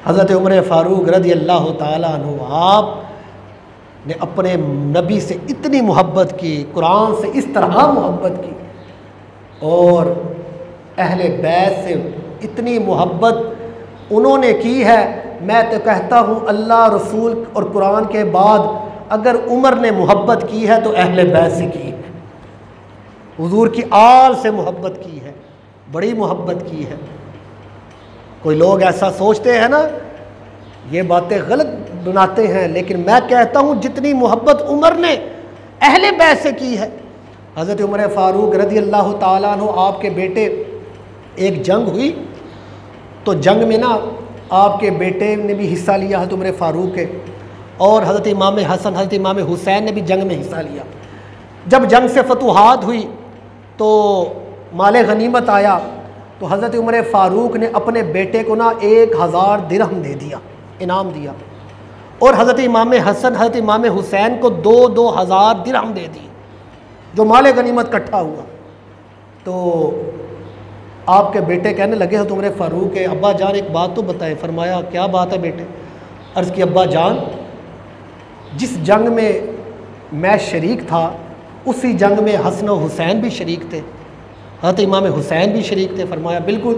हज़रत उमर फ़ारूक रज़ी अल्लाह ताला अन्हु आप ने अपने नबी से इतनी मोहब्बत की, कुरान से इस तरह मोहब्बत की और अहले बैत से इतनी मोहब्बत उन्होंने की है। मैं तो कहता हूँ अल्लाह रसूल और कुरान के बाद अगर उमर ने मोहब्बत की है तो अहले बैत से की है, हुजूर की आल से मोहब्बत की है, बड़ी मोहब्बत की है। कोई लोग ऐसा सोचते हैं ना, ये बातें गलत बनाते हैं, लेकिन मैं कहता हूँ जितनी मोहब्बत उमर ने अहले बैत से की है। हज़रत उमर फ़ारूक रज़ी अल्लाह ताला अन्हु आपके बेटे, एक जंग हुई तो जंग में ना आपके बेटे ने भी हिस्सा लिया हज़रत उमर फ़ारूक के, और हज़रत इमाम हसन हज़रत इमाम हुसैन ने भी जंग में हिस्सा लिया। जब जंग से फतुहात हुई तो माले गनीमत आया तो हज़रत उमर फ़ारूक ने अपने बेटे को ना 1000 दिरहम दे दिया, इनाम दिया, और हज़रत इमाम हसन हज़रत इमाम हुसैन को 2000 दिरहम दे दी जो माले गनीमत इकट्ठा हुआ। तो आपके बेटे कहने लगे हज़रत उमर फ़ारूक के अब्बा जान एक बात तो बताएं। फरमाया क्या बात है बेटे? अर्ज़ की अब्बा जान, जिस जंग में मैं शरीक था उसी जंग में हसन और हुसैन भी शरीक थे, हज़रत इमाम हुसैन भी शरीक थे। फरमाया बिल्कुल।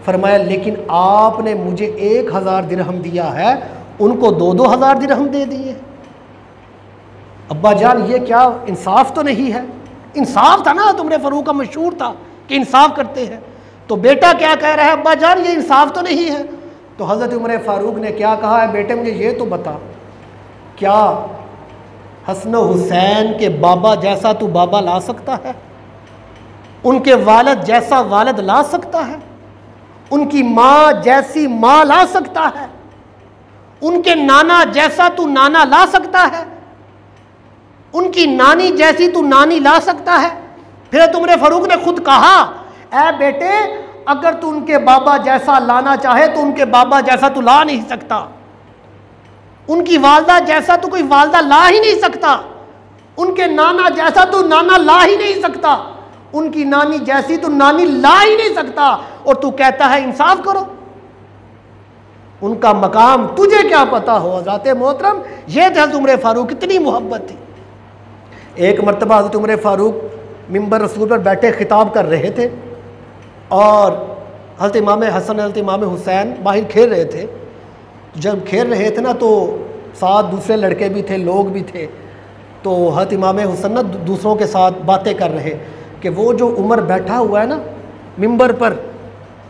फरमाया लेकिन आपने मुझे 1000 दिरहम दिया है, उनको 2-2 हज़ार दिरहम दे दिए। अब्बा जान ये क्या इंसाफ तो नहीं है? इंसाफ था ना, तुमरे फ़ारूक का मशहूर था कि इंसाफ करते हैं। तो बेटा क्या कह रहा है, अब्बा जान ये इंसाफ तो नहीं है। तो हज़रत उमर फ़ारूक ने क्या कहा है, बेटे मुझे ये तो बता, क्या हसन हुसैन के बाबा जैसा तू बाबा ला सकता है? उनके वालिद जैसा वालिद ला सकता है? उनकी माँ जैसी माँ ला सकता है? उनके नाना जैसा तू नाना ला सकता है? उनकी नानी जैसी तू नानी ला सकता है? फिर उमर फ़ारूक ने खुद कहा, ऐ बेटे अगर तू उनके बाबा जैसा लाना चाहे तो उनके बाबा जैसा तू ला नहीं सकता, उनकी वालदा जैसा तो कोई वालदा ला ही नहीं सकता, उनके नाना जैसा तो नाना ला ही नहीं सकता, उनकी नानी जैसी तो नानी ला ही नहीं सकता, और तू कहता है इंसाफ करो। उनका मकाम तुझे क्या पता हो हज़रत मोहतरम। ये थे हज़रत उमर फ़ारूक, कितनी मोहब्बत थी। एक मरतबा हज़रत उमर फ़ारूक मिंबर रसूल पर बैठे खिताब कर रहे थे और हज़रत इमाम हसन हज़रत इमाम हुसैन बाहर खेल रहे थे। जब खेल रहे थे ना तो साथ दूसरे लड़के भी थे, लोग भी थे। तो हज़रत इमाम हुसैन ना दूसरों के साथ बातें कर रहे कि वो जो उमर बैठा हुआ है ना मिंबर पर,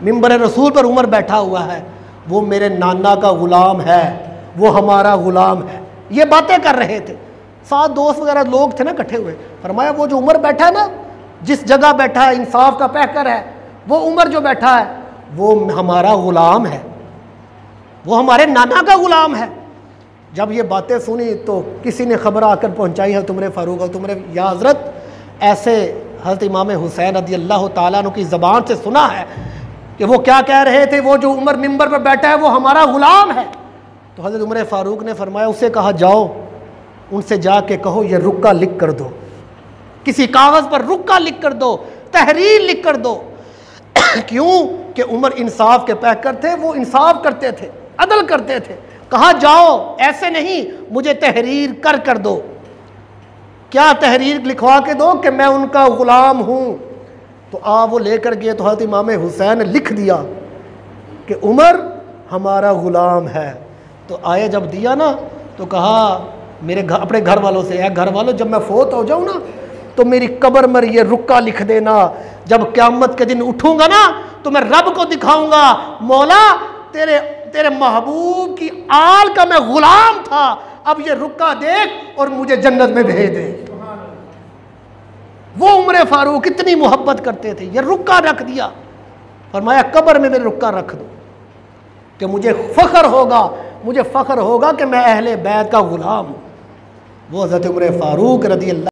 मिंबर रसूल पर उमर बैठा हुआ है, वो मेरे नाना का ग़ुलाम है, वो हमारा ग़ुलाम है। ये बातें कर रहे थे, साथ दोस्त वगैरह लोग थे ना इकट्ठे हुए। फरमाया वो जो उमर बैठा है ना, जिस जगह बैठा है इंसाफ का पैकर है, वो उमर जो बैठा है वो हमारा ग़ुलाम है, वो हमारे नाना का ग़ुलाम है। जब ये बातें सुनी तो किसी ने खबर आकर पहुंचाई है तुमरे फ़ारूक और तुमरे या हज़रत, ऐसे हज़रत इमाम हुसैन रज़ी अल्लाह ताला अन्हु की ज़बान से सुना है कि वो क्या कह रहे थे, वो जो उमर मिंबर पर बैठा है वो हमारा ग़ुलाम है। तो हज़रत उमर फ़ारूक ने फरमाया उसे कहा जाओ, उनसे जाके कहो ये रुक्का लिख कर दो, किसी कागज़ पर रुक्का लिख कर दो, तहरीर लिख कर दो। क्यों कि उमर इंसाफ के पैकर थे, वो इंसाफ करते थे, अदल करते थे। कहा जाओ ऐसे नहीं, मुझे तहरीर कर दो। क्या तहरीर लिखवा के दो कि मैं उनका ग़ुलाम हूँ। तो वो लेकर गए तो हज़रत इमाम हुसैन ने लिख दिया कि उमर हमारा ग़ुलाम है। तो आए जब दिया ना तो कहा मेरे अपने घर वालों से, है घर वालों जब मैं फोत हो जाऊँ ना तो मेरी कब्र में ये रुक्का लिख देना, जब क़यामत के दिन उठूँगा ना तो मैं रब को दिखाऊँगा, मौला तेरे महबूब की आल का मैं ग़ुलाम था, अब ये रुक्का देख और मुझे जन्नत में भेज दे। वो उमर फ़ारूक कितनी मोहब्बत करते थे, ये रुक्का रख दिया। फरमाया कब्र में मेरे रुक्का रख दो कि मुझे फ़ख्र होगा कि मैं अहले बैत का ग़ुलाम हूँ। वो हज़रत उमर फ़ारूक रज़ी अल्लाह